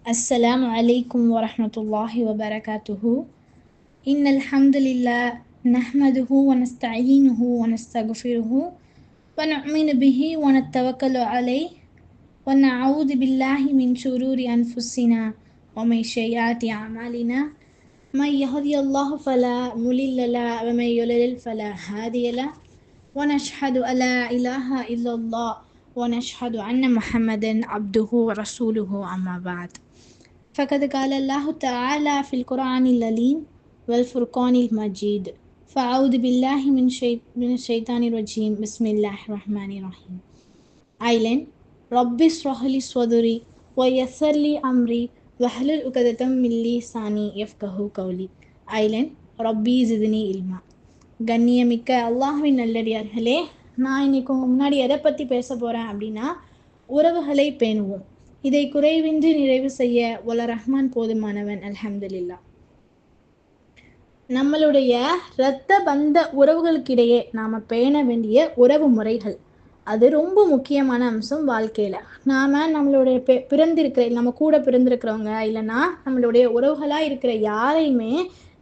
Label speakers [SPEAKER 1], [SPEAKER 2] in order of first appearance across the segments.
[SPEAKER 1] السلام عليكم ورحمة الله وبركاته. إن الحمد لله نحمده ونستعينه ونستغفره ونؤمن به ونتوكل عليه ونعوذ بالله من شرور أنفسنا ومن سيئات أعمالنا. من يهدي الله فلا مضل له ومن يضلل فلا هادي له ونشهد أن لا إله إلا الله ونشهد أن محمدا عبده ورسوله أما بعد. فقد قال الله تعالى في القرآن العظيم والفرقان المجيد. فأعوذ بالله من الشيطان الرجيم. بسم الله الرحمن الرحيم. ஐலன் ரப்பி ஸ்ரஹ்லி ஸ்வதுரி வயஸ்ஸர்லி அம்ரி வஹ்லுல் உக்ததம் மின் லிசானி யஃப்கஹு கௌலி. ஐலன் ரப்பி ஜித்னி இல்மா. கண்ணியமிக்க அல்லாஹ்வின் நல்லடியார்களே, நான் இன்னைக்கு முன்னாடி எதை பற்றி பேச போகிறேன் அப்படின்னா, உறவுகளை பேணுவோம். இதை குறைவின்றி நிறைவு செய்ய வல்ல ரஹ்மான் போதுமானவன். அல்ஹம்துலில்லாஹ். நம்மளுடைய இரத்த பந்த உறவுகளுக்கிடையே நாம் பேண வேண்டிய உறவு முறைகள், அது ரொம்ப முக்கியமான அம்சம் வாழ்க்கையில். நாம் நம்மளுடைய நம்ம கூட பிறந்திருக்கிறவங்க இல்லைன்னா நம்மளுடைய உறவுகளாக இருக்கிற யாரையுமே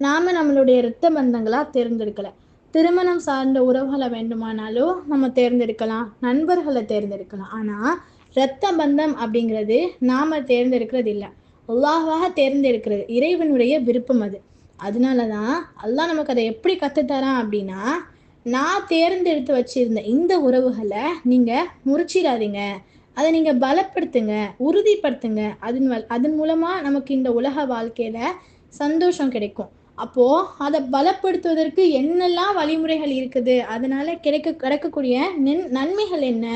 [SPEAKER 1] நாம் நம்மளுடைய இரத்த பந்தங்களாக தேர்ந்தெடுக்கலை. திருமணம் சார்ந்த உறவுகளை வேண்டுமானாலும் நம்ம தேர்ந்தெடுக்கலாம், நண்பர்களை தேர்ந்தெடுக்கலாம். ஆனால் இரத்த பந்தம் அப்படிங்கிறது நாம் தேர்ந்தெடுக்கிறது இல்லை, அல்லாஹ்வாக தேர்ந்தெடுக்கிறது, இறைவனுடைய விருப்பம் அது. அதனால தான் அல்லாஹ் நமக்கு அதை எப்படி கற்றுத்தரான் அப்படின்னா, நான் தேர்ந்தெடுத்து வச்சிருந்த இந்த உறவுகளை நீங்கள் முறிச்சிடாதீங்க, அதை நீங்கள் பலப்படுத்துங்க, உறுதிப்படுத்துங்க. அதன் மூலமாக நமக்கு இந்த உலக வாழ்க்கையில் சந்தோஷம் கிடைக்கும். அப்போது அதை பலப்படுத்துவதற்கு என்னெல்லாம் வழிமுறைகள் இருக்குது, அதனால் கிடைக்கக்கூடிய நன்மைகள் என்ன,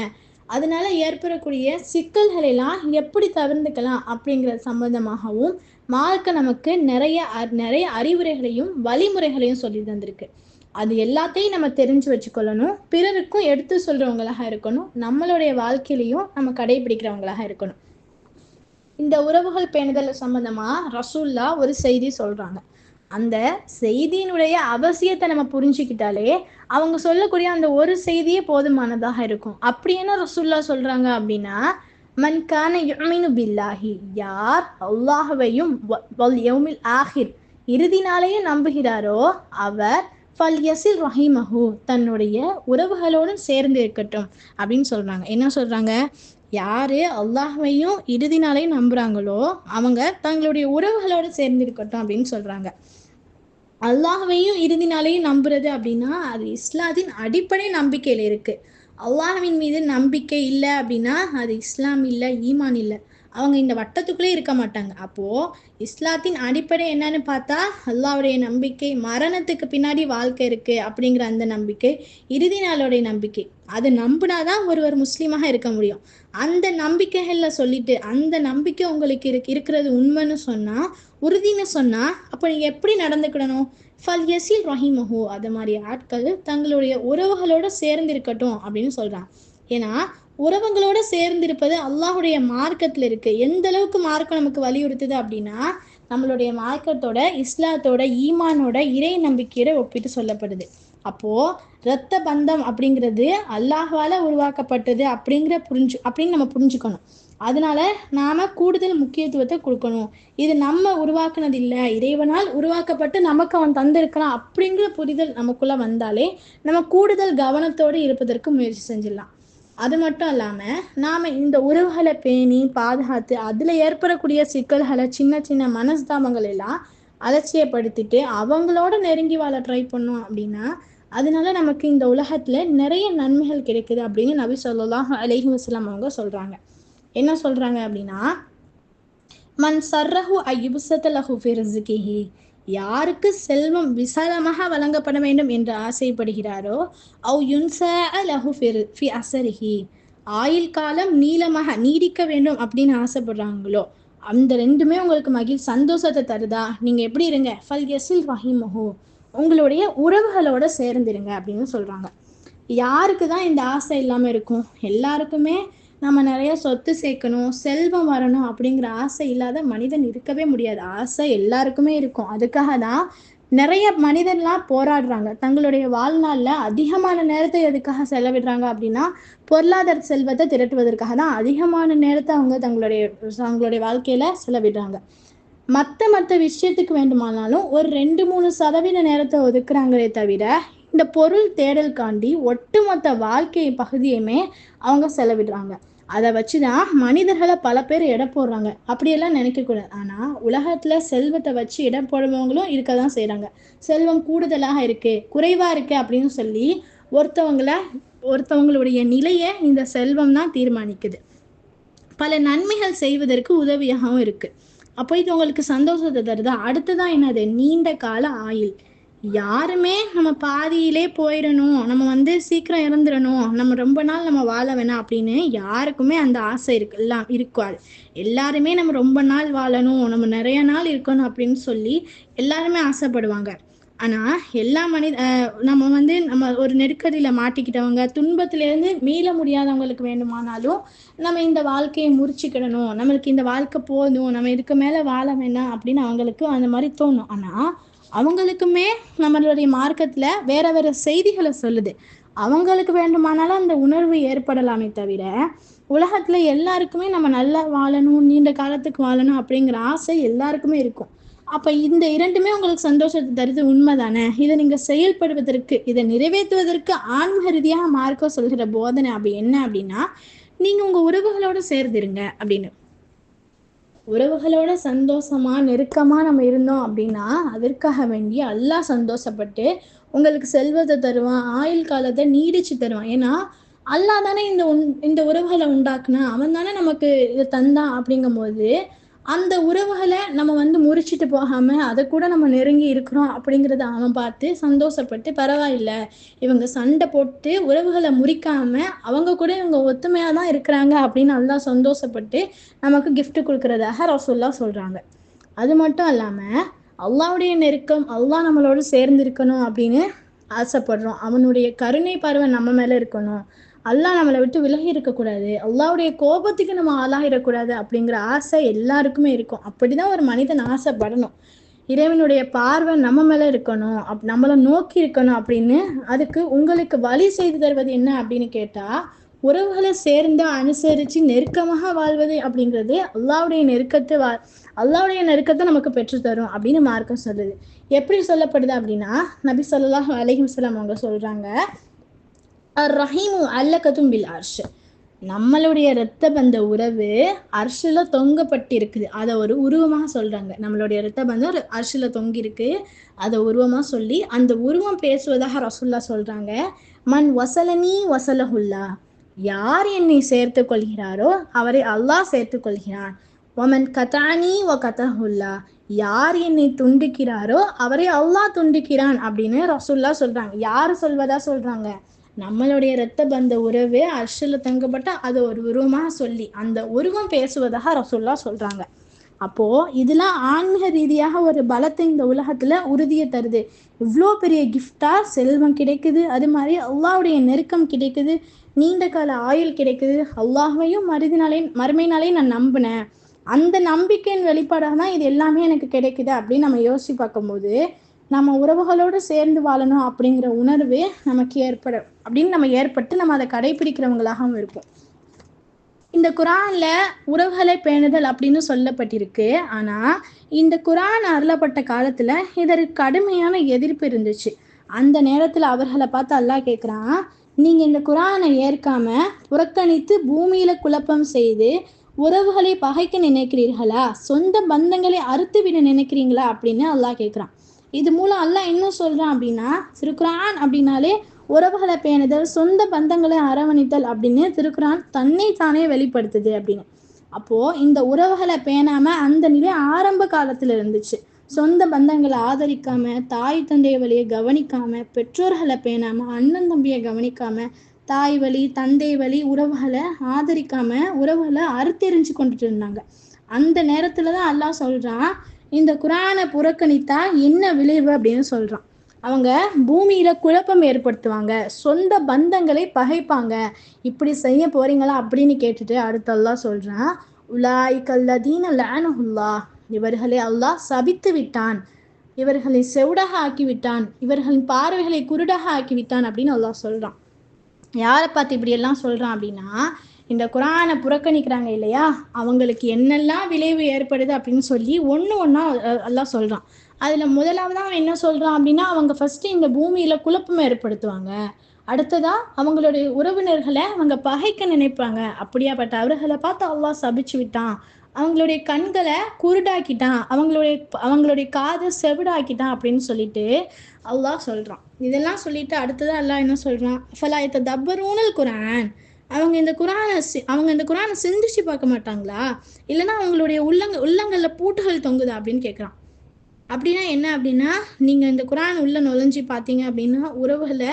[SPEAKER 1] அதனால் ஏற்படக்கூடிய சிக்கல்களெல்லாம் எப்படி தவிர்த்துக்கலாம் அப்படிங்கிற சம்பந்தமாகவும் மார்க்க நமக்கு நிறைய அறிவுரைகளையும் வழிமுறைகளையும் சொல்லி தந்திருக்கு. அது எல்லாத்தையும் நம்ம தெரிஞ்சு வச்சுக்கொள்ளணும், பிறருக்கும் எடுத்து சொல்கிறவங்களாக இருக்கணும், நம்மளுடைய வாழ்க்கையிலையும் நம்ம கடைபிடிக்கிறவங்களாக இருக்கணும். இந்த உறவுகள் பேணுதல் சம்பந்தமாக ரசூல்லா ஒரு செய்தி சொல்கிறாங்க. அந்த செய்தியினுடைய அவசியத்தை நம்ம புரிஞ்சுக்கிட்டாலே அவங்க சொல்லக்கூடிய அந்த ஒரு செய்தியே போதுமானதாக இருக்கும். அப்படி என்ன ரசூல்லா சொல்கிறாங்க அப்படின்னா, மன் கான யுமினு பில்லாஹி, யார் அல்லாஹ்வையும் வல் யௌமில் ஆஹிர், இறுதி நாளையும் நம்புகிறாரோ அவர் ஃபல் யசில் ரஹிமஹு, தன்னுடைய உறவுகளோடு சேர்ந்து இருக்கட்டும் அப்படின்னு சொல்கிறாங்க. என்ன சொல்கிறாங்க? யார் அல்லாஹ்வையும் இறுதி நாளையும் நம்புகிறாங்களோ அவங்க தங்களுடைய உறவுகளோடு சேர்ந்து இருக்கட்டும் அப்படின்னு சொல்கிறாங்க. அல்லாஹ்வையும் இறுதி நாளையும் நம்புறது அப்படின்னா அது இஸ்லாத்தின் அடிப்படை நம்பிக்கையில் இருக்குது. அல்லாஹ்வின் மீது நம்பிக்கை இல்லை அப்படின்னா அது இஸ்லாம் இல்லை, ஈமான் இல்லை, அவங்க இந்த வட்டத்துக்குள்ளே இருக்க மாட்டாங்க. அப்போது இஸ்லாத்தின் அடிப்படை என்னன்னு பார்த்தா அல்லாஹ்வுடைய நம்பிக்கை, மரணத்துக்கு பின்னாடி வாழ்க்கை இருக்குது அப்படிங்கிற அந்த நம்பிக்கை, இறுதி நாளுடைய நம்பிக்கை. அது நம்பினாதான் ஒருவர் முஸ்லீமாக இருக்க முடியும். அந்த நம்பிக்கைகளில் சொல்லிட்டு அந்த நம்பிக்கை உங்களுக்கு இருக்கிறது உண்மைன்னு சொன்னால், உறுதின்னு சொன்னால், அப்போ நீங்கள் எப்படி நடந்துக்கிடணும்? ஃபல் யசில் ரஹிமஹு, அது மாதிரி ஆட்கள் தங்களுடைய உறவுகளோடு சேர்ந்து இருக்கட்டும் அப்படின்னு சொல்கிறான். ஏன்னா உறவுகளோடு சேர்ந்திருப்பது அல்லாஹுடைய மார்க்கத்தில் இருக்குது. எந்த அளவுக்கு மார்க்கம் நமக்கு வலியுறுத்துது அப்படின்னா, நம்மளுடைய மார்க்கத்தோட, இஸ்லாத்தோட, ஈமானோட, இறை நம்பிக்கையோட ஒப்பிட்டு சொல்லப்படுது. அப்போது இரத்த பந்தம் அப்படிங்கிறது அல்லாஹ்வால உருவாக்கப்பட்டது அப்படின்னு நம்ம புரிஞ்சுக்கணும். அதனால நாம் கூடுதல் முக்கியத்துவத்தை கொடுக்கணும். இது நம்ம உருவாக்குனது இல்லை, இறைவனால் உருவாக்கப்பட்டு நமக்கு அவன் தந்திருக்கிறான் அப்படிங்கிற புரிதல் நமக்குள்ளே வந்தாலே நம்ம கூடுதல் கவனத்தோடு இருப்பதற்கு முயற்சி செஞ்சிடலாம். அது மட்டும் இல்லாமல் நாம் இந்த உறவுகளை பேணி பாதுகாத்து அதில் ஏற்படக்கூடிய சிக்கல்களை, சின்ன சின்ன மனஸ்தாபங்கள் எல்லாம் அலட்சியப்படுத்திட்டு அவங்களோட நெருங்கி வாழ ட்ரை பண்ணோம் அப்படின்னா அதனால நமக்கு இந்த உலகத்தில் நிறைய நன்மைகள் கிடைக்குது அப்படின்னு நபி ஸல்லல்லாஹு அலைஹி வஸல்லம் அவங்க சொல்கிறாங்க. என்ன சொல்கிறாங்க அப்படின்னா, மன் சர்ரஹு அய்யுப்ஸத லஹு ஃபி ரிஸ்கிஹி, யாருக்கு செல்வம் விசாலமாக வழங்கப்பட வேண்டும் என்று ஆசைப்படுகிறாரோ, அவ் யுன்ஸஅ லஹு ஃபி அஸரிஹி, ஆயுள் காலம் நீளமாக நீடிக்க வேண்டும் அப்படின்னு ஆசைப்படுறாங்களோ, அந்த ரெண்டுமே உங்களுக்கு சந்தோஷத்தை தருதா, நீங்கள் எப்படி இருங்க, ஃபல் யசில் ரஹிமஹு, உங்களுடைய உறவுகளோட சேர்ந்துருங்க அப்படின்னு சொல்கிறாங்க. யாருக்கு தான் இந்த ஆசை இல்லாமல் இருக்கும்? எல்லாருக்குமே நம்ம நிறைய சொத்து சேர்க்கணும், செல்வம் வரணும் அப்படிங்கிற ஆசை இல்லாத மனிதன் இருக்கவே முடியாது. ஆசை எல்லாருக்குமே இருக்கும். அதுக்காக தான் நிறைய மனிதர்லாம் போராடுறாங்க. தங்களுடைய வாழ்நாள்ல அதிகமான நேரத்தை எதுக்காக செலவிடுறாங்க அப்படின்னா, பொருளாதார செல்வத்தை திரட்டுவதற்காக தான் அதிகமான நேரத்தை அவங்க தங்களுடைய தங்களுடைய வாழ்க்கையில செலவிடுறாங்க. மத்த விஷயத்துக்கு வேண்டுமானாலும் ஒரு 2-3% நேரத்தை ஒதுக்குறாங்களே தவிர, இந்த பொருள் தேடலுக்காண்டி ஒட்டுமொத்த வாழ்க்கை பகுதியுமே அவங்க செலவிடுறாங்க. அதை வச்சுதான் மனிதர்களை பல பேர் எடை போடுறாங்க. அப்படியெல்லாம் நினைக்க கூடாது. ஆனா உலகத்துல செல்வத்தை வச்சு எடை போடுறவங்களும் இருக்கதான் செய்யறாங்க. செல்வம் கூடுதலாக இருக்கு, குறைவா இருக்கு அப்படின்னு சொல்லி ஒருத்தவங்களுடைய நிலையை இந்த செல்வம் தான் தீர்மானிக்குது. பல நன்மைகள் செய்வதற்கு உதவியாகவும் இருக்கு. அப்போ இது உங்களுக்கு சந்தோஷத்தை தருதா? அடுத்ததான் என்னது? நீண்ட கால ஆயுள். யாருமே நம்ம பாதியிலே போயிடணும், நம்ம சீக்கிரம் இறந்துடணும், நம்ம ரொம்ப நாள் நம்ம வாழ வேணாம் அப்படின்னு யாருக்குமே அந்த ஆசை இருக்காது. எல்லாருமே நம்ம ரொம்ப நாள் வாழணும், நம்ம நிறைய நாள் இருக்கணும் அப்படின்னு சொல்லி எல்லாருமே ஆசைப்படுவாங்க. ஆனா எல்லா நம்ம ஒரு நெருக்கடியில மாட்டிக்கிட்டவங்க, துன்பத்திலேருந்து மீள முடியாதவங்களுக்கு வேண்டுமானாலும் நம்ம இந்த வாழ்க்கையை முறிச்சுக்கிடணும், நம்மளுக்கு இந்த வாழ்க்கை போதும், நம்ம இதுக்கு மேல வாழ வேணாம் அப்படின்னு அவங்களுக்கு அந்த மாதிரி தோணும். ஆனா அவங்களுக்குமே நம்மளுடைய மார்க்கத்துல வேற வேற செய்திகளை சொல்லுது. அவங்களுக்கு வேண்டுமானாலும் அந்த உணர்வு ஏற்படலாமே தவிர, உலகத்துல எல்லாருக்குமே நம்ம நல்லா வாழணும், நீண்ட காலத்துக்கு வாழணும் அப்படிங்கிற ஆசை எல்லாருக்குமே இருக்கும். அப்ப இந்த இரண்டுமே உங்களுக்கு சந்தோஷத்தை தருது, உண்மைதானே? இதை நீங்க செயல்படுவதற்கு, இதை நிறைவேற்றுவதற்கு ஆன்மீக ரீதியாக மார்க்கம் சொல்கிற போதனை அப்படி என்ன அப்படின்னா, நீங்க உங்க உறவுகளோட சேர்ந்துருங்க அப்படின்னு. உறவுகளோட சந்தோஷமா நெருக்கமா நம்ம இருந்தோம் அப்படின்னா அதற்காக வேண்டி அல்லாஹ் சந்தோஷப்பட்டு உங்களுக்கு செல்வத்தை தருவான், ஆயுள் காலத்தை நீடிச்சு தருவான். ஏன்னா அல்லாஹ் தானே இந்த உறவுகளை உண்டாக்குனா, அவன் தானே நமக்கு இதை தந்தான். அப்படிங்கும் போது அந்த உறவுகளை நம்ம முறிச்சிட்டு போகாம அதை கூட நம்ம நெருங்கி இருக்கிறோம் அப்படிங்கிறத அவன் பார்த்து சந்தோஷப்பட்டு, பரவாயில்ல இவங்க சண்டை போட்டு உறவுகளை முறிக்காம அவங்க கூட இவங்க ஒத்துமையா தான் இருக்கிறாங்க அப்படின்னு அல்லாஹ் சந்தோஷப்பட்டு நமக்கு கிஃப்ட் கொடுக்கறதாக ரசூலுல்லாஹ் சொல்றாங்க. அது மட்டும் இல்லாம அல்லாஹ்வுடைய நெருக்கம், அல்லாஹ் நம்மளோட சேர்ந்து இருக்கணும் அப்படின்னு ஆசைப்படுறோம். அவனுடைய கருணை பார்வை நம்ம மேல இருக்கணும், அல்லாஹ் நம்மளை விட்டு விலகி இருக்கக்கூடாது, அல்லாஹ்வுடைய கோபத்துக்கு நம்ம ஆளாகிடக்கூடாது அப்படிங்கிற ஆசை எல்லாருக்குமே இருக்கும். அப்படிதான் ஒரு மனிதன் ஆசைப்படணும். இறைவனுடைய பார்வை நம்ம மேல இருக்கணும், நம்மளை நோக்கி இருக்கணும் அப்படின்னு. அதுக்கு உங்களுக்கு வழி செய்து தருவது என்ன அப்படின்னு கேட்டா, உறவுகளை சேர்ந்து அனுசரிச்சு நெருக்கமாக வாழ்வது அப்படிங்கிறது அல்லாஹ்வுடைய நெருக்கத்தை நமக்கு பெற்று தரும் அப்படின்னு மார்க்கம் சொல்லுது. எப்படி சொல்லப்படுது அப்படின்னா, நபி ஸல்லல்லாஹு அலைஹி வஸல்லம் அவங்க சொல்றாங்க, ரஹீமு அல்லகத்தும் பில் அர்ஷ். நம்மளுடைய இரத்த பந்த உறவு அர்ஷில தொங்கப்பட்டு இருக்குது. அதை ஒரு உருவமாக சொல்றாங்க. நம்மளுடைய இரத்த பந்தம் அர்ஷில தொங்கி இருக்கு, அதை உருவமா சொல்லி அந்த உருவம் பேசுவதாக ரசூலுல்லாஹ் சொல்றாங்க. மன் வசலனி வசலஹுல்லா. யார் என்னை சேர்த்து கொள்கிறாரோ அவரை அல்லாஹ் சேர்த்து கொள்கிறான். ஒமன் கதானி வ கதஹுல்லா. யார் என்னை துண்டிக்கிறாரோ அவரை அல்லாஹ் துண்டிக்கிறான் அப்படின்னு ரசூலுல்லாஹ் சொல்றாங்க. யாரு சொல்றாங்க? நம்மளுடைய இரத்த பந்த உறவு அர்ஷில தங்கப்பட்ட அது ஒரு உருவமாக சொல்லி அந்த உருவம் பேசுவதாக ரசூலுல்லாஹ் சொல்றாங்க. அப்போ இதெல்லாம் ஆன்மீக ரீதியாக ஒரு பலத்தை இந்த உலகத்துல உறுதியை தருது. இவ்வளோ பெரிய கிஃப்டா செல்வம் கிடைக்குது, அது மாதிரி அல்லாஹ்வுடைய நெருக்கம் கிடைக்குது, நீண்ட கால ஆயுள் கிடைக்குது, அல்லாஹ்வையும் மறுமை நாளையும் நான் நம்பினேன், அந்த நம்பிக்கையின் வெளிப்பாடாக தான் இது எல்லாமே எனக்கு கிடைக்குது அப்படின்னு நம்ம யோசிச்சு பார்க்கும்போது, நம்ம உறவுகளோடு சேர்ந்து வாழணும் அப்படிங்கிற உணர்வு நமக்கு ஏற்பட்டு நம்ம அதை கடைபிடிக்கிறவங்களாகவும் இருப்போம். இந்த குரான்ல உறவுகளை பேணுதல் அப்படின்னு சொல்லப்பட்டிருக்கு. ஆனா இந்த குரான் அருளப்பட்ட காலத்துல இதற்கு கடுமையான எதிர்ப்பு இருந்துச்சு. அந்த நேரத்துல அவர்களை பார்த்து அல்லாஹ் கேட்கிறான், நீங்க இந்த குரானை ஏற்காம புறக்கணித்து பூமியில குழப்பம் செய்து உறவுகளை பகைக்க நினைக்கிறீர்களா, சொந்த பந்தங்களை அறுத்து விட நினைக்கிறீங்களா அப்படின்னு அல்லாஹ் கேட்கிறான். இது மூலம் அல்லாஹ் என்ன சொல்றான் அப்படின்னா, திருக்குரான் அப்படின்னாலே உறவுகளை பேணுதல், சொந்த பந்தங்களை அரவணைத்தல் அப்படின்னு திருக்குரான் தன்னை தானே வெளிப்படுத்துது அப்படின்னு. அப்போ இந்த உறவுகளை பேணாம அந்த நிலை ஆரம்ப காலத்துல இருந்துச்சு. சொந்த பந்தங்களை ஆதரிக்காம, தாய் தந்தைய வழியை கவனிக்காம, பெற்றோர்களை பேணாம, அண்ணன் தம்பியை கவனிக்காம, தாய் வழி தந்தை வழி உறவுகளை ஆதரிக்காம உறவுகளை அறுத்தெறிஞ்சு கொண்டுட்டு இருந்தாங்க. அந்த நேரத்துலதான் அல்லாஹ் சொல்றான், இந்த குரானை புறக்கணித்தா என்ன விளைவு அப்படின்னு சொல்றான். அவங்க பூமியில குழப்பம் ஏற்படுத்துவாங்க, சொந்த பந்தங்களை பகைப்பாங்க, இப்படி செய்ய போறீங்களா அப்படின்னு கேட்டுட்டு அடுத்து அல்லாஹ் சொல்றான், உலாயிகல்லதீன லஅனஹுல்லாஹ். இவர்களை அல்லாஹ் சபித்து விட்டான். இவர்களை செவிடாக ஆக்கிவிட்டான், இவர்களின் பார்வைகளை குருடாக ஆக்கிவிட்டான் அப்படின்னு அல்லாஹ் சொல்றான். யாரை பார்த்து இப்படி எல்லாம் சொல்றான் அப்படின்னா, இந்த குரானை புறக்கணிக்கிறாங்க இல்லையா, அவங்களுக்கு என்னெல்லாம் விளைவு ஏற்படுது அப்படின்னு சொல்லி ஒண்ணா அல்லாஹ் சொல்றான். அதுல முதலாவது அவன் என்ன சொல்றான் அப்படின்னா, அவங்க ஃபர்ஸ்ட் இந்த பூமியில குழப்பம் ஏற்படுத்துவாங்க, அடுத்ததா அவங்களுடைய உறவினர்களை அவங்க பகைக்க நினைப்பாங்க, அப்படியாப்பட்ட அவர்களை பார்த்து அல்லாஹ் சபிச்சு விட்டான், அவங்களுடைய கண்களை குருடாக்கிட்டான், அவங்களுடைய காதை செவிடாக்கிட்டான் அப்படின்னு சொல்லிட்டு அல்லாஹ் சொல்றான். இதெல்லாம் சொல்லிட்டு அடுத்ததா அல்லாஹ் என்ன சொல்றான், ஃபலா யததப்பரூனல் குர்ஆன், அவங்க இந்த குரானை சிந்திச்சு பார்க்க மாட்டாங்களா, இல்லைன்னா அவங்களுடைய உள்ளங்கள்ல பூட்டுகள் தொங்குதா அப்படின்னு கேட்குறான். அப்படின்னா என்ன அப்படின்னா, நீங்க இந்த குரான் உள்ள நுழைஞ்சு பார்த்தீங்க அப்படின்னா உறவுகளை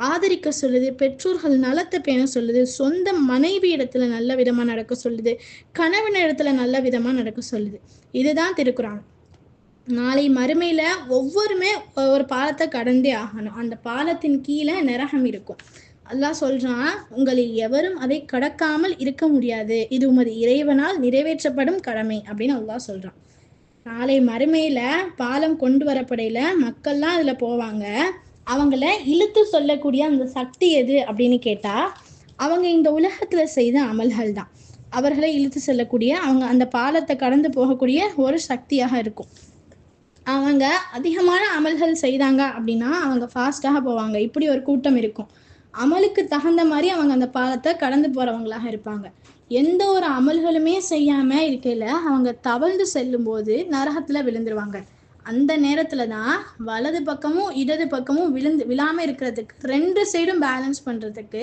[SPEAKER 1] ஆதரிக்க சொல்லுது, பெற்றோர்கள் நலத்தை பேண சொல்லுது, சொந்த மனைவி இடத்துல நல்ல விதமா நடக்க சொல்லுது, கணவன் இடத்துல நல்ல விதமா நடக்க சொல்லுது. இதுதான் திருக்குறான். நாளை மறுமையில ஒவ்வொருமே ஒரு பாலத்தை கடந்தே ஆகணும். அந்த பாலத்தின் கீழே நரகம் இருக்கும். அல்லாஹ் சொல்றான், உங்களில் எவரும் அதை கடக்காமல் இருக்க முடியாது, இது உமது இறைவனால் நிறைவேற்றப்படும் கடமை அப்படின்னு அல்லாஹ் சொல்றான். நாளை மறுமையில பாலம் கொண்டு வரப்படையில மக்கள்லாம் அதுல போவாங்க. அவங்கள இழுத்து சொல்லக்கூடிய அந்த சக்தி எது அப்படின்னு கேட்டா, அவங்க இந்த உலகத்துல செய்த அமல்கள் தான் அவர்களை இழுத்து செல்லக்கூடிய, அவங்க அந்த பாலத்தை கடந்து போகக்கூடிய ஒரு சக்தியாக இருக்கும். அவங்க அதிகமான அமல்கள் செய்தாங்க அப்படின்னா அவங்க ஃபாஸ்டாக போவாங்க. இப்படி ஒரு கூட்டம் இருக்கும். அமலுக்கு தகுந்த மாதிரி அவங்க அந்த பாலத்தை கடந்து போறவங்களாக இருப்பாங்க. எந்த ஒரு அமல்களுமே செய்யாம இருக்கையில அவங்க தவழ்ந்து செல்லும் போது நரகத்துல விழுந்துருவாங்க. அந்த நேரத்துல தான் வலது பக்கமும் இடது பக்கமும் விழாம இருக்கிறதுக்கு, ரெண்டு சைடும் பேலன்ஸ் பண்றதுக்கு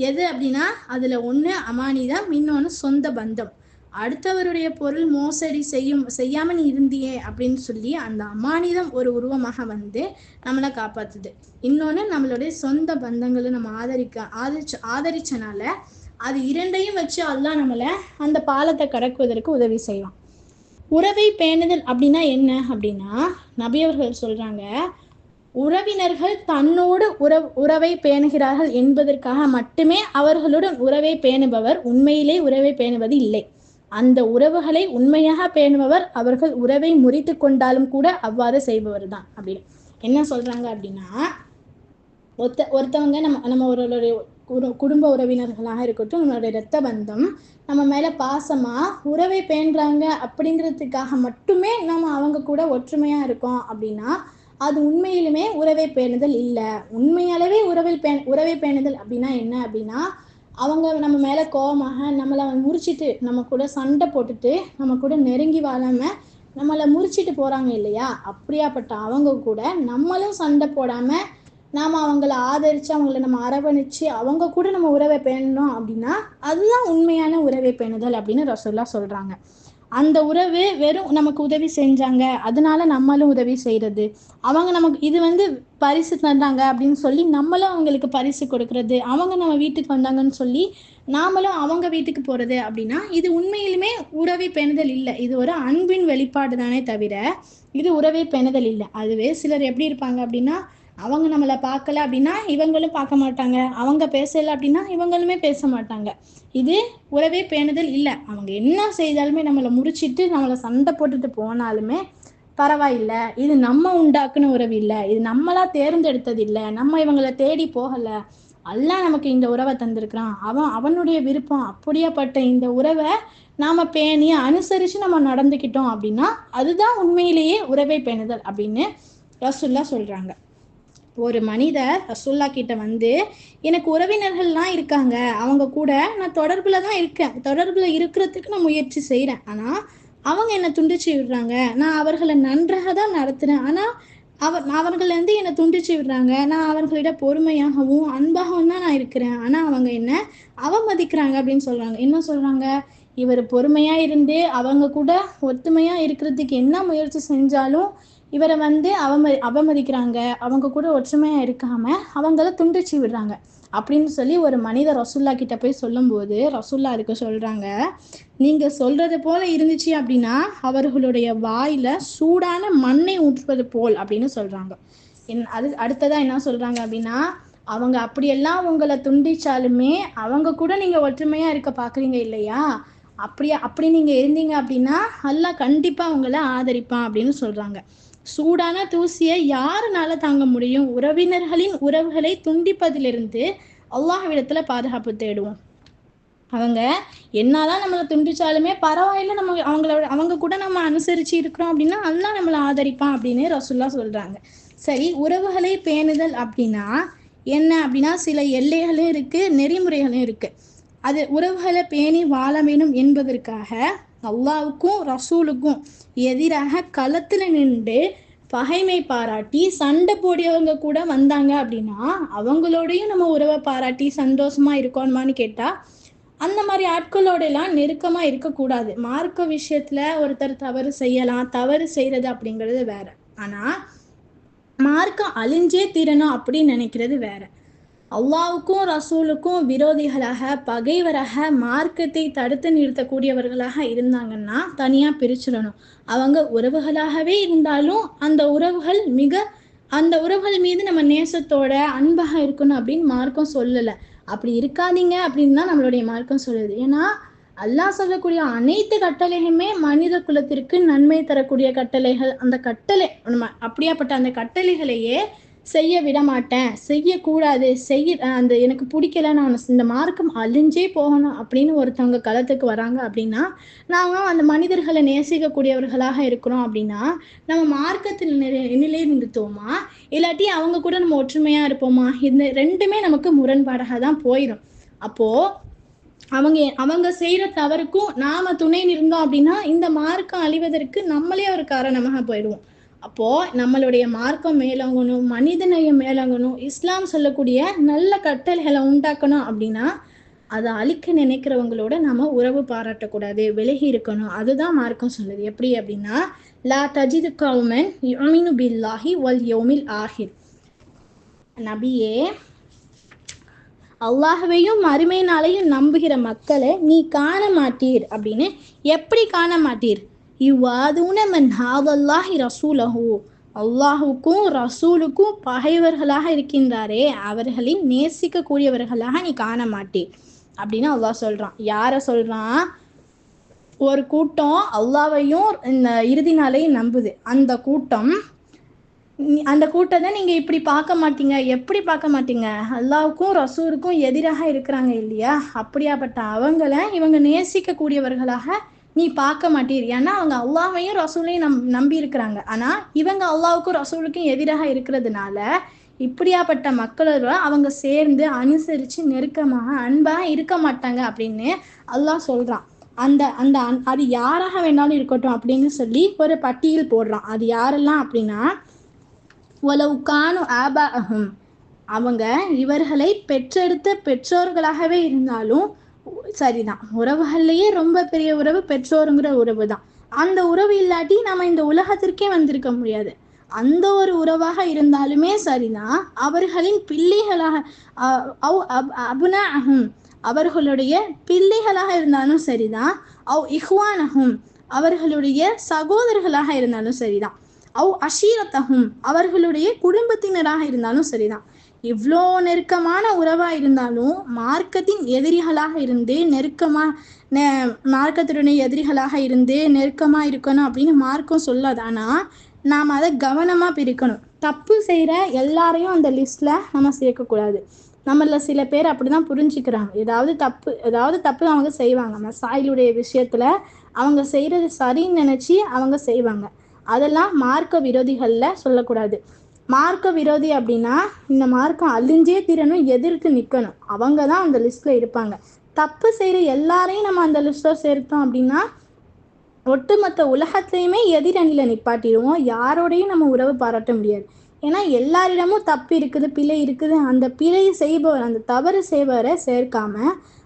[SPEAKER 1] எது அப்படின்னா, அதுல ஒண்ணு அமானிதம், இன்னொன்னு சொந்த பந்தம். அடுத்தவருடைய பொருள் மோசடி செய்யாம நீ இருந்தியே அப்படின்னு சொல்லி அந்த அமானிதம் ஒரு உருவமாக வந்து நம்மளை காப்பாத்துது. இன்னொன்னு நம்மளுடைய சொந்த பந்தங்களை நம்ம ஆதரிச்சனால அது இரண்டையும் வச்சு அல்லாஹ் நம்மளை அந்த பாலத்தை கடக்குவதற்கு உதவி செய்வான். உறவை பேணுதல் அப்படின்னா என்ன அப்படின்னா, நபி அவர்கள் சொல்றாங்க, உறவினர்கள் தன்னோடு உறவை பேணுகிறார்கள் என்பதற்காக மட்டுமே அவர்களுடன் உறவை பேணுபவர் உண்மையிலே உறவை பேணுவது இல்லை. அந்த உறவுகளை உண்மையாக பேணுபவர் அவர்கள் உறவை முறித்து கொண்டாலும் கூட அவ்வாறு செய்பவர் தான் அப்படின்னு என்ன சொல்றாங்க அப்படின்னா, ஒருத்தவங்க நம்ம ஒரு குடும்ப உறவினர்களாக இருக்கட்டும், நம்மளுடைய இரத்த பந்தம் நம்ம மேல பாசமா உறவை பேணுறாங்க அப்படிங்கிறதுக்காக மட்டுமே நம்ம அவங்க கூட ஒற்றுமையா இருக்கோம் அப்படின்னா அது உண்மையிலுமே உறவை பேணுதல் இல்லை. உண்மையாலவே உறவை பேணுதல் அப்படின்னா என்ன அப்படின்னா, அவங்க நம்ம மேல கோபமாக நம்மளை முறிச்சிட்டு நம்ம கூட சண்டை போட்டுட்டு நம்ம கூட நெருங்கி வாழாம நம்மளை முறிச்சிட்டு போறாங்க இல்லையா, அப்படியாப்பட்ட அவங்க கூட நம்மளும் சண்டை போடாம நாம அவங்கள ஆதரிச்சு அவங்கள நம்ம அரவணைச்சு அவங்க கூட நம்ம உறவை பேணணும் அப்படின்னா அதுதான் உண்மையான உறவை பேணுதல் அப்படின்னு ரசூலுல்லாஹ் சொல்றாங்க. அந்த உறவு வெறும் நமக்கு உதவி செஞ்சாங்க அதனால நம்மளும் உதவி செய்யறது, அவங்க நமக்கு இது பரிசு தந்தாங்க அப்படின்னு சொல்லி நம்மளும் அவங்களுக்கு பரிசு கொடுக்கறது, அவங்க நம்ம வீட்டுக்கு வந்தாங்கன்னு சொல்லி நாமளும் அவங்க வீட்டுக்கு போறது அப்படின்னா இது உண்மையிலுமே உறவை பேணுதல் இல்லை. இது ஒரு அன்பின் வெளிப்பாடு தானே தவிர இது உறவை பேணுதல் இல்லை. அதுவே சிலர் எப்படி இருப்பாங்க அப்படின்னா, அவங்க நம்மளை பார்க்கல அப்படின்னா இவங்களும் பார்க்க மாட்டாங்க, அவங்க பேசல அப்படின்னா இவங்களுமே பேச மாட்டாங்க. இது உறவே பேணுதல் இல்லை. அவங்க என்ன செய்தாலுமே நம்மளை முறிச்சிட்டு நம்மளை சண்டை போட்டுட்டு போனாலுமே பரவாயில்ல, இது நம்ம உண்டாக்குன உறவு இல்லை, இது நம்மளா தேர்ந்தெடுத்தது இல்லை, நம்ம இவங்களை தேடி போகலை, அல்லாஹ் நமக்கு இந்த உறவை தந்திருக்கிறான், அவனுடைய விருப்பம், அப்படியாப்பட்ட இந்த உறவை நாம பேணி அனுசரிச்சு நம்ம நடந்துக்கிட்டோம் அப்படின்னா அதுதான் உண்மையிலேயே உறவை பேணுதல் அப்படின்னு ரசூலுல்லாஹ் சொல்றாங்க. ஒரு மனிதர் ரசூலுல்லா கிட்ட எனக்கு உறவினர்கள்லாம் இருக்காங்க, அவங்க கூட நான் தொடர்புல தான் இருக்கேன், தொடர்புல இருக்கிறதுக்கு நான் முயற்சி செய்யறேன், ஆனா அவங்க என்னை துண்டிச்சு விடுறாங்க, நான் அவர்களை நன்றாக தான் நடத்துறேன், ஆனா அவர்கள் என்னை துண்டிச்சு விடுறாங்க, நான் அவர்களிட பொறுமையாகவும் அன்பாகவும் தான் நான் இருக்கிறேன், ஆனா அவங்க என்ன அவமதிக்கிறாங்க அப்படின்னு சொல்றாங்க. என்ன சொல்றாங்க, இவர் பொறுமையா இருந்து அவங்க கூட ஒத்துமையா இருக்கிறதுக்கு என்ன முயற்சி செஞ்சாலும் இவரை அவமதிக்கிறாங்க, அவங்க கூட ஒற்றுமையா இருக்காம அவங்கள துண்டிச்சு விடுறாங்க அப்படின்னு சொல்லி ஒரு மனிதர் ரசூலுல்லா கிட்ட போய் சொல்லும் போது ரசூலுல்லா அதுக்கு சொல்றாங்க, நீங்க சொல்றது போல இருந்துச்சு அப்படின்னா அவர்களுடைய வாயில சூடான மண்ணை ஊற்றுவது போல் அப்படின்னு சொல்றாங்க. அடுத்ததா என்ன சொல்றாங்க அப்படின்னா, அவங்க அப்படியெல்லாம் உங்களை துண்டிச்சாலுமே அவங்க கூட நீங்க ஒற்றுமையா இருக்க பாக்குறீங்க இல்லையா, அப்படி நீங்க இருந்தீங்க அப்படின்னா அல்லாஹ் கண்டிப்பா உங்களை ஆதரிப்பான் அப்படின்னு சொல்றாங்க. சூடான தூசியை யாருனால தாங்க முடியும்? உறவினர்களின் உறவுகளை துண்டிப்பதிலிருந்து அல்லாஹ்விடத்துல பாதுகாப்பு தேடுவோம். அவங்க என்னதான் நம்மளை துண்டிச்சாலுமே பரவாயில்ல, நம்ம அவங்க கூட நம்ம அனுசரிச்சு இருக்கிறோம் அப்படின்னா அல்லாஹ் நம்மளை ஆதரிப்பான் அப்படின்னு ரசூலுல்லாஹ் சொல்றாங்க. சரி, உறவுகளை பேணுதல் அப்படின்னா என்ன அப்படின்னா சில எல்லைகளும் இருக்கு, நெறிமுறைகளும் இருக்கு. அது உறவுகளை பேணி வாழ வேணும் என்பதற்காக அல்லாவுக்கும் ரசூலுக்கும் எதிராக களத்துல நின்று பகைமை பாராட்டி சண்டை போடியவங்க கூட வந்தாங்க அப்படின்னா அவங்களோடையும் நம்ம உறவை பாராட்டி சந்தோஷமா இருக்கோமான்னு கேட்டா அந்த மாதிரி ஆட்களோட எல்லாம் நெருக்கமா இருக்கக்கூடாது. மார்க்க விஷயத்துல ஒருத்தர் தவறு செய்யலாம், தவறு செய்யறது அப்படிங்கிறது வேற. ஆனா மார்க்கம் அழிஞ்சே தீரணும் அப்படின்னு நினைக்கிறது வேற. அல்லாவுக்கும் ரசூலுக்கும் விரோதிகளாக, பகைவராக, மார்க்கத்தை தடுத்து நிறுத்தக்கூடியவர்களாக இருந்தாங்கன்னா தனியா பிரிச்சிடணும். அவங்க உறவுகளாகவே இருந்தாலும் அந்த உறவுகள் மீது நம்ம நேசத்தோட அன்பாக இருக்கணும் அப்படின்னு மார்க்கம் சொல்லலை. அப்படி இருக்காதீங்க அப்படின்னு தான் நம்மளுடைய மார்க்கம் சொல்லுது. ஏன்னா அல்லாஹ் சொல்லக்கூடிய அனைத்து கட்டளைகளுமே மனித குலத்திற்கு நன்மை தரக்கூடிய கட்டளைகள். அந்த கட்டளை அப்படியாப்பட்ட அந்த கட்டளைகளையே செய்ய விட மாட்டேன், செய்யக்கூடாது, அந்த எனக்கு பிடிக்கல, நான் இந்த மார்க்கம் அழிஞ்சே போகணும் அப்படின்னு ஒருத்தவங்க களத்துக்கு வராங்க அப்படின்னா நாங்க அந்த மனிதர்களை நேசிக்கக்கூடியவர்களாக இருக்கிறோம் அப்படின்னா நம்ம மார்க்கத்தில் நிலை நிறுத்துவோமா, இல்லாட்டி அவங்க கூட நம்ம ஒற்றுமையா இருப்போமா? இந்த ரெண்டுமே நமக்கு முரண்பாடாக தான் போயிடும். அப்போ அவங்க செய்யற தவறுக்கும் நாம துணை நின்றோம் அப்படின்னா இந்த மார்க்கம் அழிவதற்கு நம்மளே ஒரு காரணமாக போயிடுவோம். அப்போ நம்மளுடைய மார்க்கம் மேலோங்கணும், மனிதநேயம் மேலோங்கணும், இஸ்லாம் சொல்லக்கூடிய நல்ல கட்டளைகளை உண்டாக்கணும் அப்படின்னா அதை அழிக்க நினைக்கிறவங்களோட நம்ம உறவு பாராட்டக்கூடாது, விலகி இருக்கணும். அதுதான் மார்க்கம் சொல்லுது. எப்படி அப்படின்னா லா தஜிது கௌமன் யுமினு பில்லாஹி வல் யௌமில் ஆஹிர். நபியே, அல்லாஹ்வையும் மறுமை நாளையும் நம்புகிற மக்களை நீ காண மாட்டீர். அப்படின்னு எப்படி காண மாட்டீர்? யுவாதுன மன் ஹாதல்லாஹி ரசூலஹு, அல்லாஹுக்கும் ரசூலுக்கும் பகைவர்களாக இருக்கின்றாரே அவர்களின் நேசிக்க கூடியவர்களாக நீ காண மாட்டீர் அப்படின்னு அல்லாஹ் சொல்றான். யார சொல்றான்? ஒரு கூட்டம் அல்லாஹ்வையும் இந்த இறுதி நாளையும் நம்புது. அந்த கூட்டத்தை நீங்க இப்படி பார்க்க மாட்டீங்க. எப்படி பார்க்க மாட்டீங்க? அல்லாவுக்கும் ரசூலுக்கும் எதிராக இருக்கிறாங்க இல்லையா, அப்படியாப்பட்ட அவங்களை இவங்க நேசிக்க கூடியவர்களாக நீ பார்க்க மாட்டீர். ஏன்னா அவங்க அல்லாஹ்வையும் ரசூலையும் நம்பி இருக்கிறாங்க. ஆனா இவங்க அல்லாவுக்கும் ரசூலுக்கும் எதிராக இருக்கிறதுனால இப்படியாப்பட்ட மக்களோட அவங்க சேர்ந்து அனுசரிச்சு நெருக்கமாக அன்பாக இருக்க மாட்டாங்க அப்படின்னு அல்லாஹ் சொல்றான். அது யாராக வேணாலும் இருக்கட்டும் அப்படின்னு சொல்லி ஒரு பட்டியல் போடுறான். அது யாரெல்லாம் அப்படின்னா அவங்க இவர்களை பெற்றெடுத்த பெற்றோர்களாகவே இருந்தாலும் சரிதான். உறவுகள்லயே ரொம்ப பெரிய உறவு பெற்றோருங்கிற உறவு தான். அந்த உறவு இல்லாட்டி நம்ம இந்த உலகத்திற்கே வந்திருக்க முடியாது. அந்த ஒரு உறவாக இருந்தாலுமே சரிதான். அவர்களின் பிள்ளைகளாக அவர்களுடைய பிள்ளைகளாக இருந்தாலும் சரிதான். இஹ்வானஹும் அவர்களுடைய சகோதரர்களாக இருந்தாலும் சரிதான். அஷீரத்தகும் அவர்களுடைய குடும்பத்தினராக இருந்தாலும் சரிதான். இவ்வளோ நெருக்கமான உறவா இருந்தாலும் மார்க்கத்தின் எதிரிகளாக இருந்து மார்க்கத்தினுடைய எதிரிகளாக இருந்து நெருக்கமா இருக்கணும் அப்படின்னு மார்க்கம் சொல்லாது. ஆனா நாம் அதை கவனமா பிரிக்கணும். தப்பு செய்யற எல்லாரையும் அந்த லிஸ்ட்ல நம்ம சேர்க்கக்கூடாது. நம்மள சில பேர் அப்படிதான் புரிஞ்சுக்கிறாங்க. ஏதாவது தப்பு அவங்க செய்வாங்க. மசாயிலுடைய விஷயத்துல அவங்க செய்யறது சரின்னு நினைச்சு அவங்க செய்வாங்க. அதெல்லாம் மார்க்க விரோதிகள்ல சொல்லக்கூடாது. மார்க்க விரோதி அப்படின்னா இந்த மார்க்கம் அழிஞ்சே தீரணும், எதிர்த்து நிக்கணும், அவங்க தான் அந்த லிஸ்ட்ல இருப்பாங்க. தப்பு செய்யற எல்லாரையும் நம்ம அந்த லிஸ்ட்ல சேர்த்தோம் அப்படின்னா ஒட்டுமொத்த உலகத்திலையுமே எதிரணியில நிப்பாட்டிடுவோம். யாரோடையும் நம்ம உறவு பாராட்ட முடியாது. ஏன்னா எல்லாரிடமும் தப்பு இருக்குது, பிழை இருக்குது. அந்த பிழை செய்பவர், அந்த தவறு செய்பவரை சேர்க்காம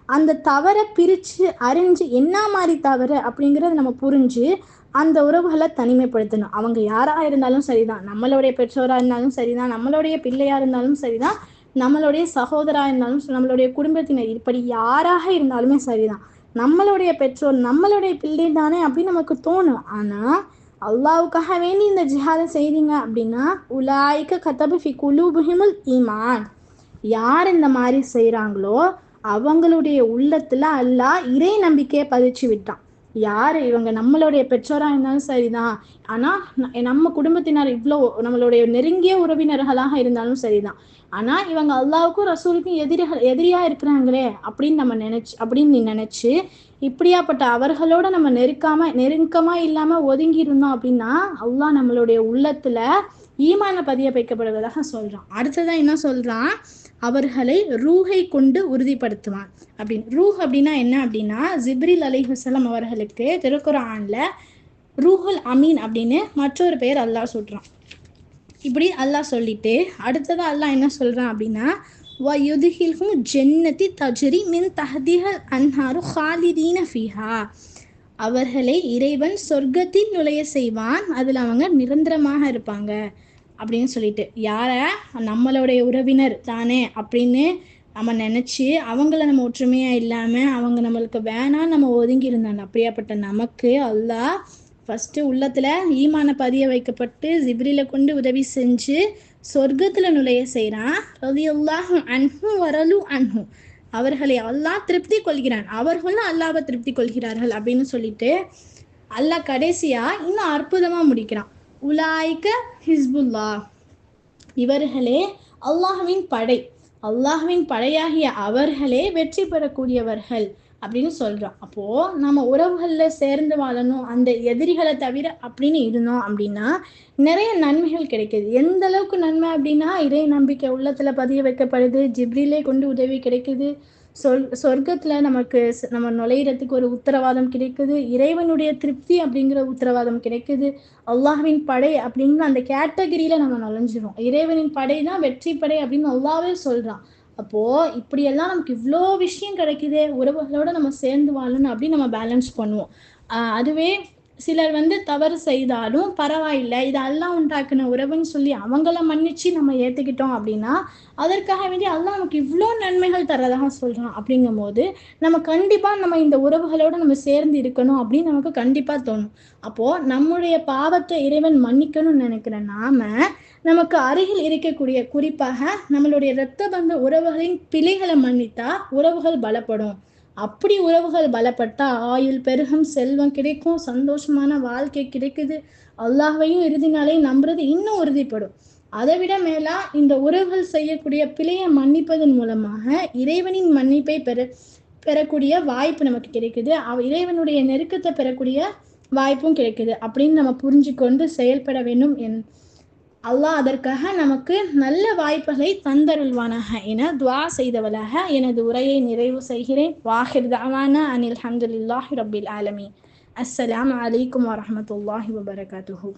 [SPEAKER 1] அந்த தவறை பிரிச்சு அறிஞ்சு என்ன மாதிரி தவறு அப்படிங்கிறத நம்ம புரிஞ்சு அந்த உறவுகளை தனிமைப்படுத்தணும். அவங்க யாராக இருந்தாலும் சரிதான், நம்மளுடைய பெற்றோராக இருந்தாலும் சரிதான், நம்மளுடைய பிள்ளையா இருந்தாலும் சரிதான், நம்மளுடைய சகோதரா இருந்தாலும், நம்மளுடைய குடும்பத்தினர், இப்படி யாராக இருந்தாலுமே சரிதான். நம்மளுடைய பெற்றோர், நம்மளுடைய பிள்ளை தானே அப்படின்னு நமக்கு தோணும். ஆனா அல்லாவுக்காக வேண்டி இந்த ஜிஹாதை செய்றீங்க அப்படின்னா உலாய்க்க கதபு ஃபி குலூபிஹிமுல் ஈமான். யார் இந்த மாதிரி செய்யறாங்களோ அவங்களுடைய உள்ளத்துல அல்லாஹ் இறை நம்பிக்கையை பதிச்சு விட்டான். யாரு இவங்க நம்மளுடைய பெற்றோரா இருந்தாலும் சரிதான், ஆனா நம்ம குடும்பத்தினர் இவ்வளோ நம்மளுடைய நெருங்கிய உறவினர்களாக இருந்தாலும் சரிதான், ஆனா இவங்க அல்லாவுக்கும் ரசூலுக்கும் எதிரியா இருக்கிறாங்களே அப்படின்னு நீ நினைச்சு இப்படியாப்பட்ட அவர்களோட நம்ம நெருக்கமா இல்லாம ஒதுங்கி இருந்தோம் அப்படின்னா அல்லாஹ் நம்மளுடைய உள்ளத்துல ஈமான பதிய வைக்கப்படுவதாக சொல்றான். அடுத்ததான் என்ன சொல்றான், அவர்களை ரூஹை கொண்டு உறுதிப்படுத்துவான் அப்படின்னு. ரூஹ் அப்படின்னா என்ன அப்படின்னா, ஜிப்ரில் அலைஹிஸ்ஸலாம் அவர்களுக்கு திருக்குர்ஆன்ல ரூஹுல் அமீன் அப்படின்னு மற்றொரு பெயர் அல்லாஹ் சொல்றான். இப்படி அல்லாஹ் சொல்லிட்டு அடுத்ததான் அல்லாஹ் என்ன சொல்றான் அப்படின்னா, வயுதுஹில்ஹும் ஜன்னதி தஜ்ரி மின் தஹ்திஹல் அன்ஹாரு ஹாலிதீன ஃபீஹா, அவர்களை இறைவன் சொர்க்கத்தில் நுழைய செய்வான், அதில் அவங்க நிரந்தரமாக இருப்பாங்க அப்படின்னு சொல்லிட்டு. யார? நம்மளுடைய உறவினர் தானே அப்படின்னு நம்ம நினச்சி அவங்கள நம்ம ஒற்றுமையாக இல்லாமல் அவங்க நம்மளுக்கு வேணாம் நம்ம ஒதுங்கி இருந்தாங்க. அப்படியாப்பட்ட நமக்கு அல்லாஹ் ஃபஸ்ட்டு உள்ளத்தில் ஈமான பதிய வைக்கப்பட்டு ஜிப்ரில கொண்டு உதவி செஞ்சு சொர்க்கத்தில் நுழைய செய்கிறான். ரலியல்லாஹு அன்ஹு வரலு அன்ஹு, அவர்களை அல்லாஹ் திருப்தி கொள்கிறான், அவர்களும் அல்லாஹ்வை திருப்தி கொள்கிறார்கள் அப்படின்னு சொல்லிட்டு அல்லாஹ் கடைசியா இன்னும் அற்புதமா முடிக்கிறான். உலாய்க ஹிஸ்புல்லா, இவர்களே அல்லாஹ்வின் படை, அல்லாஹ்வின் படையாகிய அவர்களே வெற்றி பெறக்கூடியவர்கள் அப்படின்னு சொல்றான். அப்போ நம்ம உறவுகள்ல சேர்ந்து வாழணும், அந்த எதிரிகளை தவிர அப்படின்னு இருந்தோம் அப்படின்னா நிறைய நன்மைகள் கிடைக்குது. எந்த அளவுக்கு நன்மை அப்படின்னா, இறை நம்பிக்கை உள்ளத்துல பதிய வைக்கப்படுது, ஜிப்ரிலே கொண்டு உதவி கிடைக்குது, சொர்க்கத்துல நமக்கு நம்ம நுழையிறதுக்கு ஒரு உத்தரவாதம் கிடைக்குது, இறைவனுடைய திருப்தி அப்படிங்கிற உத்தரவாதம் கிடைக்குது, அல்லாஹ்வின் படை அப்படிங்கிற அந்த கேட்டகரியில நம்ம நுழைஞ்சிரும். இறைவனின் படை தான் வெற்றி படை அப்படின்னு அல்லாஹ்வே சொல்றான். அப்போ இப்படியெல்லாம் நமக்கு இவ்வளோ விஷயம் கிடைக்குதே, உறவுகளோட நம்ம சேர்ந்து வாழணும் அப்படின்னு நம்ம பேலன்ஸ் பண்ணுவோம். அதுவே சிலர் தவறு செய்தாலும் பரவாயில்லை, இது அல்லாஹ் உண்டாக்குன உறவுன்னு சொல்லி அவங்கள மன்னிச்சு நம்ம ஏற்றுக்கிட்டோம் அப்படின்னா அதற்காக வேண்டி அல்லாஹ் நமக்கு இவ்வளோ நன்மைகள் தரதாக சொல்கிறான். அப்படிங்கும் போது நம்ம கண்டிப்பாக நம்ம இந்த உறவுகளோடு நம்ம சேர்ந்து இருக்கணும் அப்படின்னு நமக்கு கண்டிப்பாக தோணும். அப்போது நம்முடைய பாவத்தை இறைவன் மன்னிக்கணும்னு நினைக்கிற நமக்கு அருகில் இருக்கக்கூடிய, குறிப்பாக நம்மளுடைய இரத்த பந்த உறவுகளின் பிழைகளை மன்னித்தா உறவுகள் பலப்படும். அப்படி உறவுகள் பலப்பட்டா ஆயுள் பெருகும், செல்வம் கிடைக்கும், சந்தோஷமான வாழ்க்கை கிடைக்குது, அல்லாஹ்வையும் இறுதி நாளையும் நம்புறது இன்னும் உறுதிப்படும். அதை விட மேலா இந்த உறவுகள் செய்யக்கூடிய பிழையை மன்னிப்பதன் மூலமாக இறைவனின் மன்னிப்பை பெறக்கூடிய வாய்ப்பு நமக்கு கிடைக்குது, இறைவனுடைய நெருக்கத்தை பெறக்கூடிய வாய்ப்பும் கிடைக்குது அப்படின்னு நம்ம புரிஞ்சுக்கொண்டு செயல்பட வேண்டும். அல்லாஹ் அதற்காக நமக்கு நல்ல வாய்ப்புகளை தந்தருள்வானாக என துவா செய்தவளாக எனது உரையை நிறைவு செய்கிறேன். வாஹிர் தஅவானா அனில் ஹம்துலில்லாஹி ரப்பில் ஆலமீன். அஸ்ஸலாமு அலைக்கும் வரஹ்மத்துல்லாஹி வபரகாத்துஹு.